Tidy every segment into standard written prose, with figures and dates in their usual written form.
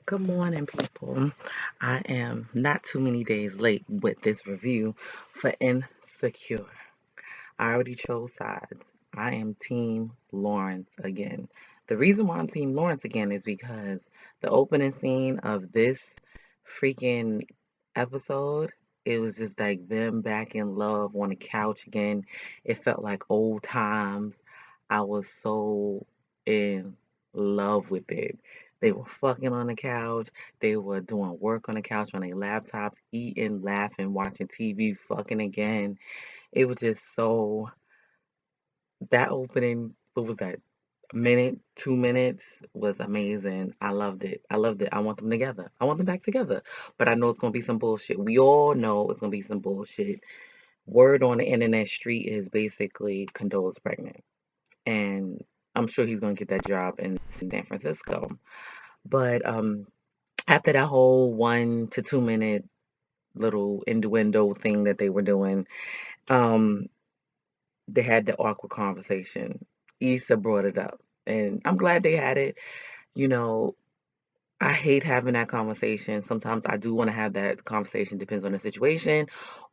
Good morning, people. I am not too many days late with this review for Insecure. I already chose sides. I am Team Lawrence again. The reason why I'm Team Lawrence again is because the opening scene of this freaking episode, it was just like them back in love on the couch again. It felt like old times. I was so in love with it. They were fucking on the couch. They were doing work on the couch on their laptops, eating, laughing, watching TV, fucking again. It was just so that opening, what was that? A minute, 2 minutes was amazing. I loved it. I loved it. I want them together. I want them back together. But I know it's gonna be some bullshit. We all know it's gonna be some bullshit. Word on the internet street is basically Condola's pregnant. And I'm sure he's gonna get that job in San Francisco. But after that whole 1 to 2 minute little innuendo thing that they were doing, um, they had the awkward conversation. Issa brought it up, and I'm glad they had it. You know, I hate having that conversation. Sometimes I do want to have that conversation, depends on the situation,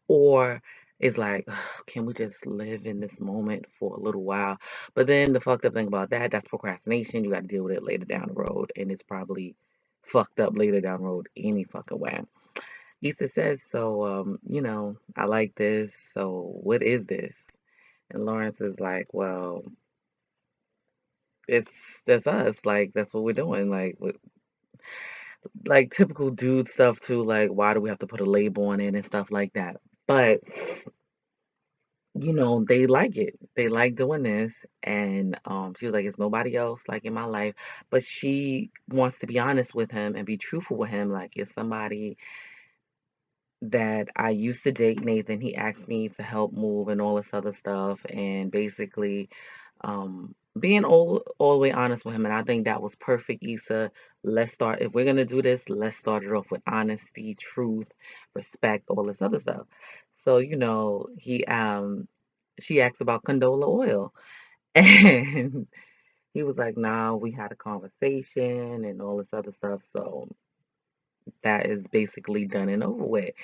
or it's like, can we just live in this moment for a little while? But then the fucked up thing about that, that's procrastination. You got to deal with it later down the road, and it's probably fucked up later down the road any fucking way. Issa says, so, I like this. So, what is this? And Lawrence is like, well, it's that's us. Like that's what we're doing. Like typical dude stuff too. Like why do we have to put a label on it and stuff like that? But they like it. They like doing this. And she was like, it's nobody else like in my life. But she wants to be honest with him and be truthful with him. Like it's somebody that I used to date, Nathan. He asked me to help move and all this other stuff, and basically, being all the way honest with him. And I think that was perfect, Issa. Let's start. If we're gonna do this, let's start it off with honesty, truth, respect, all this other stuff. So she asked about condola oil, and he was like, "Nah, we had a conversation and all this other stuff." So that is basically done and over with,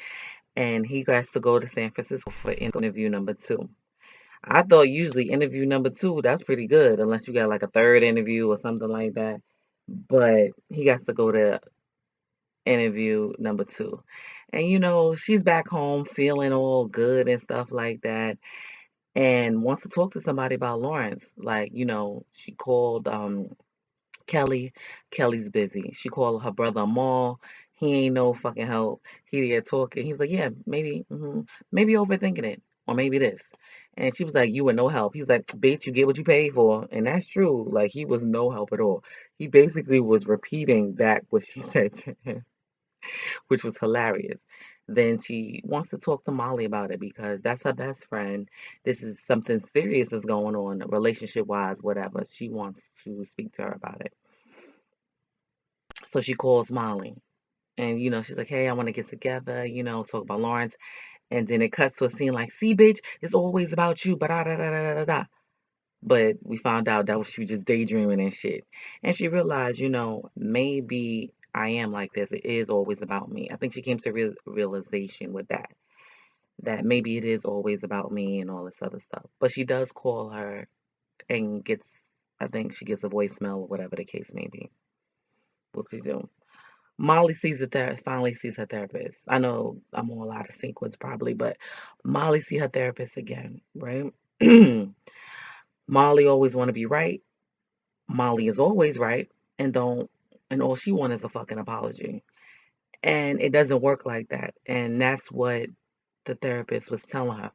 and he got to go to San Francisco for interview number two. I thought usually interview number two, that's pretty good, unless you got like a third interview or something like that. But he got to go to interview number two. And she's back home feeling all good and stuff like that, and wants to talk to somebody about Lawrence. Like, she called Kelly. Kelly's busy. She called her brother Amal. He ain't no fucking help. He there talking. He was like, yeah, maybe overthinking it, or maybe this. And she was like, you were no help. He's like, bitch, you get what you pay for, and that's true. Like he was no help at all. He basically was repeating back what she said to him, which was hilarious. Then she wants to talk to Molly about it because that's her best friend. This is something serious is going on, relationship wise, whatever. She wants to speak to her about it. So she calls Molly, and she's like, "Hey, I want to get together, talk about Lawrence." And then it cuts to a scene like, "See, bitch, it's always about you, but da da da da da da." But we found out that was she was just daydreaming and shit. And she realized, maybe I am like this. It is always about me. I think she came to realization with that, that maybe it is always about me and all this other stuff. But she does call her and gets, I think she gets a voicemail or whatever the case may be. What she do? Molly sees the therapist, finally sees her therapist. I know I'm all out of sequence probably, but Molly see her therapist again, right? Molly always want to be right. Molly is always right, and don't, and all she wants is a fucking apology. And it doesn't work like that. And that's what the therapist was telling her.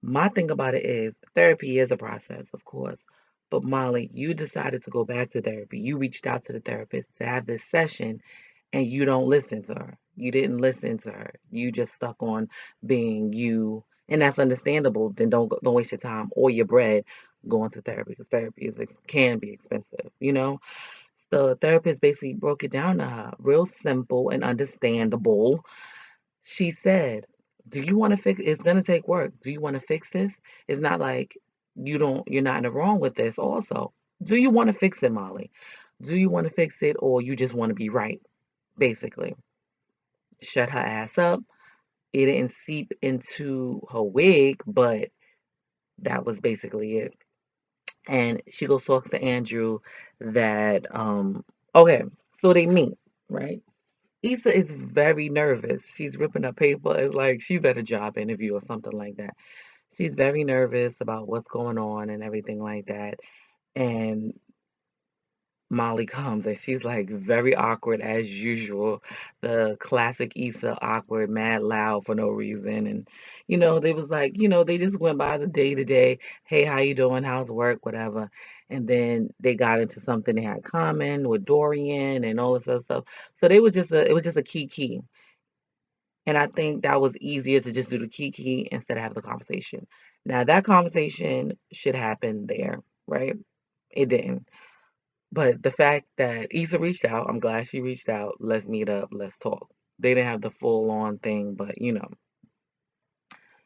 My thing about it is therapy is a process, of course. But Molly, you decided to go back to therapy. You reached out to the therapist to have this session, and you don't listen to her. You didn't listen to her. You just stuck on being you, and that's understandable. Then don't waste your time or your bread going to therapy because therapy can be expensive. The therapist basically broke it down to her, real simple and understandable. She said, "Do you want to fix? It's gonna take work. Do you want to fix this? It's not like you're not in the wrong with this. Also, do you want to fix it, Molly? Do you want to fix it, or you just want to be right?" basically. Shut her ass up. It didn't seep into her wig, but that was basically it. And she goes talks to Andrew that okay, so they meet, right? Issa is very nervous. She's ripping up paper. It's like she's at a job interview or something like that. She's very nervous about what's going on and everything like that. And Molly comes and she's like very awkward as usual. The classic Issa awkward, mad loud for no reason. And they was like, they just went by the day to day. Hey, how you doing? How's work? Whatever. And then they got into something they had common with Dorian and all this other stuff. So it was just a key. And I think that was easier to just do the kiki instead of have the conversation. Now that conversation should happen there, right? It didn't. But the fact that Issa reached out, I'm glad she reached out. Let's meet up, let's talk. They didn't have the full on thing, but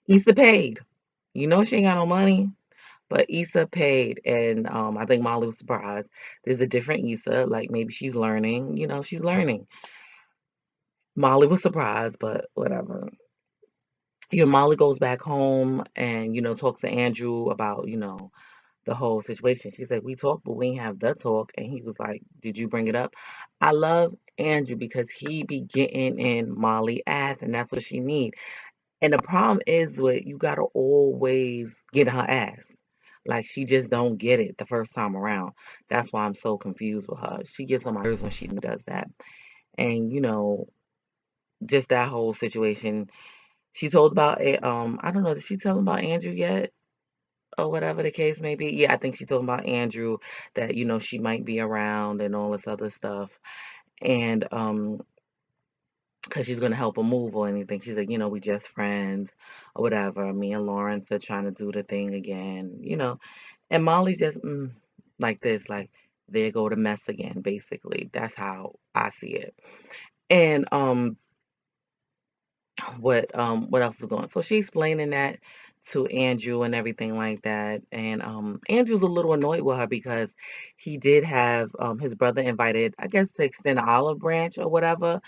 Issa paid. She ain't got no money, but Issa paid, and I think Molly was surprised. There's a different Issa, like maybe she's learning. She's learning. Molly was surprised, but whatever. Molly goes back home and talks to Andrew about the whole situation. She said, we talked, but we ain't have the talk. And he was like, did you bring it up? I love Andrew because he be getting in Molly ass, and that's what she need. And the problem is with you gotta always get her ass. Like she just don't get it the first time around. That's why I'm so confused with her. She gets on my nerves when she does that. And just that whole situation. She told about it. I don't know. Did she tell him about Andrew yet? Or whatever the case may be. Yeah, I think she's talking about Andrew that she might be around and all this other stuff, and because she's gonna help him move or anything. She's like, we just friends or whatever. Me and Lawerence are trying to do the thing again. And Molly just like this, like there go the mess again. Basically, that's how I see it. And what else is going on? So she's explaining that to Andrew and everything like that. And Andrew's a little annoyed with her because he did have his brother invited, I guess, to extend an olive branch or whatever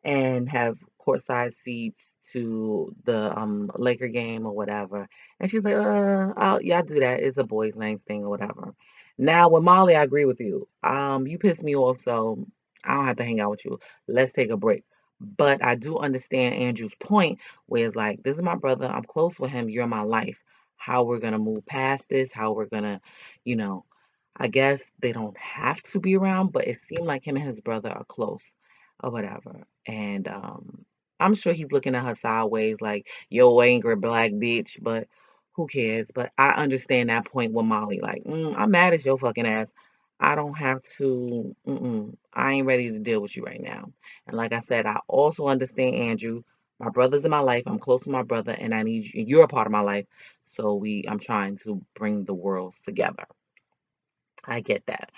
and have courtside seats to the Laker game or whatever. And she's like, yeah, I'll do that. It's a boys' night thing or whatever. Now with Molly, I agree with you. You pissed me off, so I don't have to hang out with you. Let's take a break. But I do understand Andrew's point, where it's like, this is my brother. I'm close with him. You're my life. How we're gonna move past this? How we're gonna, you know, I guess they don't have to be around, but it seemed like him and his brother are close or whatever. And I'm sure he's looking at her sideways like, yo, angry black bitch, but who cares? But I understand that point with Molly. Like, I'm mad at your fucking ass. I don't have to, I ain't ready to deal with you right now. And like I said, I also understand Andrew. My brother's in my life. I'm close to my brother, and I need you. You're a part of my life. So I'm trying to bring the worlds together. I get that.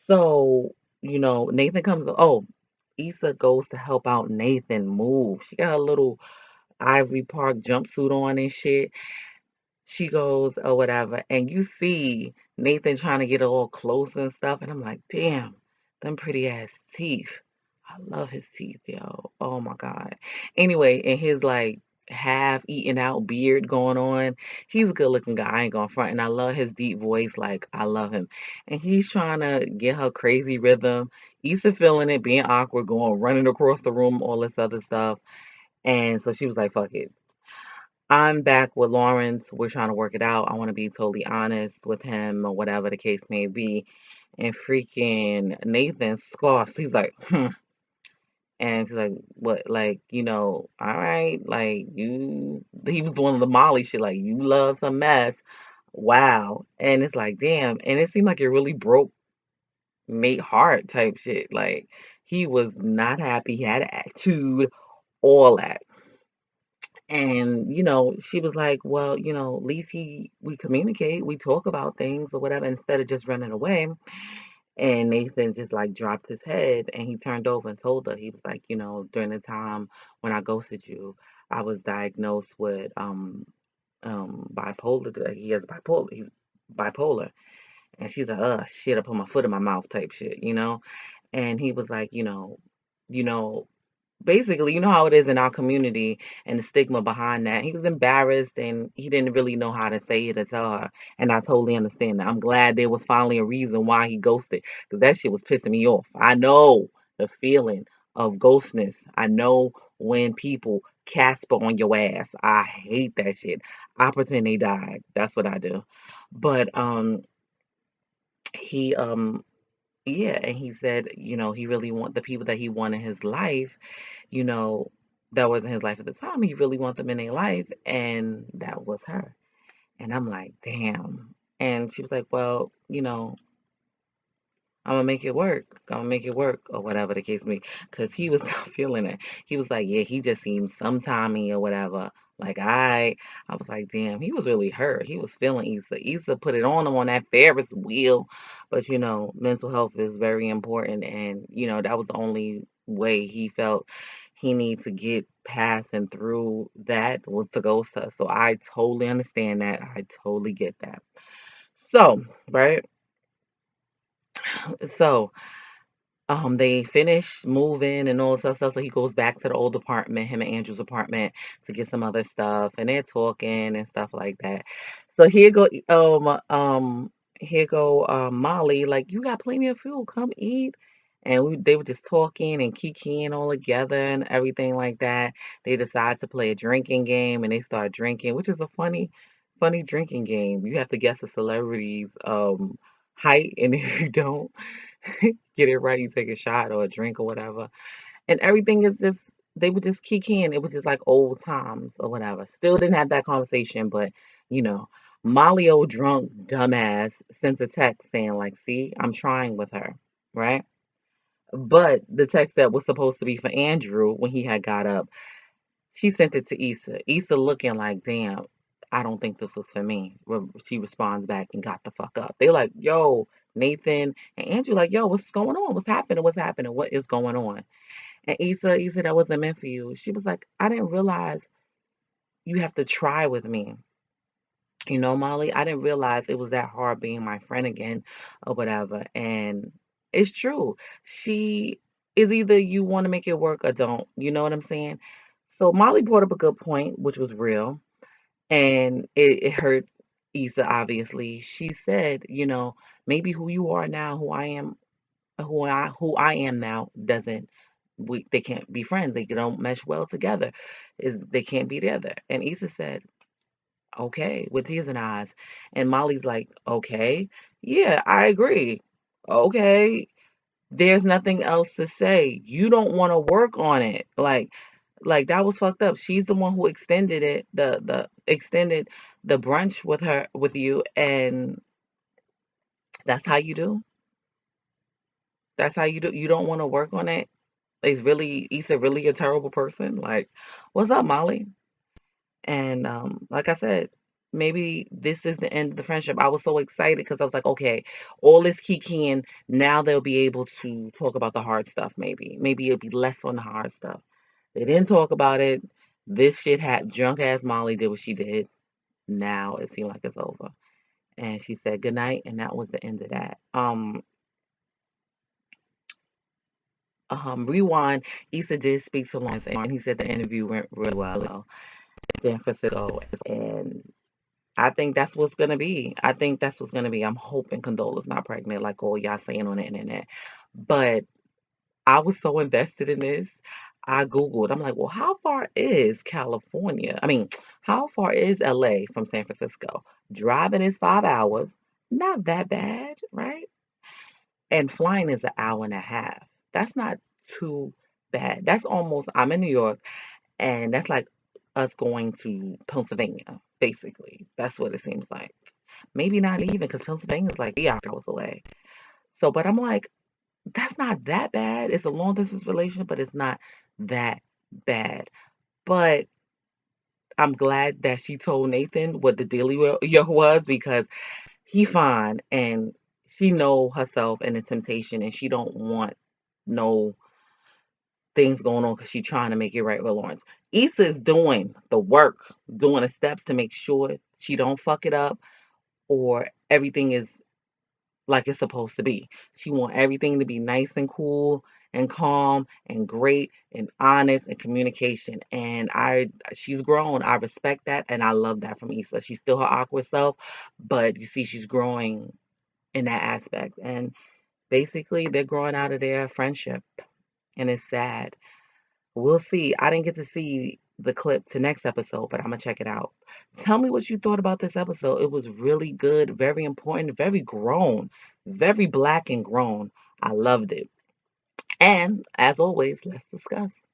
So, Nathan comes. Oh, Issa goes to help out Nathan move. She got a little Ivory Park jumpsuit on and shit. She goes or whatever, and you see Nathan trying to get all close and stuff, and I'm like, damn, them pretty ass teeth. I love his teeth, yo. Oh my God. Anyway, and his like half eaten out beard going on. He's a good looking guy. I ain't gonna front, and I love his deep voice. Like I love him, and he's trying to get her crazy rhythm. Issa feeling it, being awkward, going running across the room, all this other stuff. And so she was like, fuck it. I'm back with Lawrence. We're trying to work it out. I want to be totally honest with him or whatever the case may be. And freaking Nathan scoffs. He's like, hmm. And she's like, what, like, all right, like, he was doing the Molly shit, like, you love some mess. Wow. And it's like, damn. And it seemed like it really broke Nate heart type shit. Like, he was not happy. He had an attitude, all that. And, she was like, well, at least we communicate, we talk about things or whatever instead of just running away. And Nathan just like dropped his head and he turned over and told her, he was like, during the time when I ghosted you, I was diagnosed with bipolar. He has bipolar. He's bipolar. And she's like, shit, I put my foot in my mouth type shit. And he was like, you know, basically, you know how it is in our community and the stigma behind that. He was embarrassed and he didn't really know how to say it or tell her. And I totally understand that. I'm glad there was finally a reason why he ghosted because that shit was pissing me off. I know the feeling of ghostness. I know when people casper on your ass. I hate that shit. I pretend they died. That's what I do. But he yeah, and he said, he really want the people that he wanted in his life, you know, that wasn't his life at the time. He really want them in their life, and that was her. And I'm like, damn. And she was like, well, I'm gonna make it work. I'm gonna make it work, or whatever the case may be. Cause he was not feeling it. He was like, yeah, he just seemed sometimey or whatever. Like I was like, damn, he was really hurt. He was feeling Issa. Issa put it on him on that Ferris wheel. But mental health is very important, and that was the only way he felt he needs to get past and through that was to ghost her. So I totally understand that. I totally get that. So, right? So they finish moving and all this other stuff. So he goes back to the old apartment, him and Andrew's apartment, to get some other stuff, and they're talking and stuff like that. So here go Molly, like, you got plenty of fuel, come eat. And they were just talking and kikiing all together and everything like that. They decide to play a drinking game and they start drinking, which is a funny drinking game. You have to guess a celebrity's height, and if you don't get it right, you take a shot or a drink or whatever. And everything is just, they would just kick in. It was just like old times or whatever. Still didn't have that conversation, but you know, Molly, old drunk dumbass, sends a text saying, like, see, I'm trying with her, right? But the text that was supposed to be for Andrew when he had got up, she sent it to Issa. Issa looking like, damn, I don't think this was for me. She responds back and got the fuck up. They like, yo, Nathan and Andrew like, yo, what's going on? What's happening? What's happening? What is going on? And Issa, that wasn't meant for you. She was like, I didn't realize you have to try with me. Molly, I didn't realize it was that hard being my friend again or whatever. And it's true. She is either you want to make it work or don't. You know what I'm saying? So Molly brought up a good point, which was real. And it hurt Issa, obviously. She said, maybe who you are now, who I am now doesn't they can't be friends. They don't mesh well together. Is they can't be together. And Issa said, okay, with tears in her eyes. And Molly's like, okay, yeah, I agree. Okay, there's nothing else to say. You don't want to work on it. Like that was fucked up. She's the one who extended it, the extended the brunch with you, and that's how you do. That's how you do. You don't want to work on it. Is really Issa really a terrible person? Like, what's up, Molly? And like I said, maybe this is the end of the friendship. I was so excited because I was like, okay, all this kikiing, now they'll be able to talk about the hard stuff. Maybe it'll be less on the hard stuff. They didn't talk about it. This shit had drunk ass Molly did what she did. Now it seemed like it's over. And she said good night, and that was the end of that. Rewind. Issa did speak to Lawrence, and he said the interview went really well. San Francisco, and I think that's what's gonna be. I think that's what's gonna be. I'm hoping Condola's not pregnant, like all y'all saying on the internet. But I was so invested in this. I Googled. I'm like, well, how far is California? I mean, how far is LA from San Francisco? Driving is 5 hours. Not that bad, right? And flying is an hour and a half. That's not too bad. That's almost, I'm in New York, and that's like us going to Pennsylvania, basically. That's what it seems like. Maybe not even because Pennsylvania's like 3 hours away. So, but I'm like, that's not that bad. It's a long distance relationship, but it's not that bad. But I'm glad that she told Nathan what the dealio was because he fine and she know herself and the temptation and she don't want no things going on because she's trying to make it right with Lawrence. Issa is doing the work, doing the steps to make sure she don't fuck it up or everything is like it's supposed to be. She want everything to be nice and cool and calm and great and honest and communication. And she's grown. I respect that and I love that from Issa. She's still her awkward self, but you see she's growing in that aspect. And basically they're growing out of their friendship and it's sad. We'll see. I didn't get to see the clip to next episode, but I'm gonna check it out. Tell me what you thought about this episode. It was really good, very important, very grown, very black and grown. I loved it. And as always, let's discuss.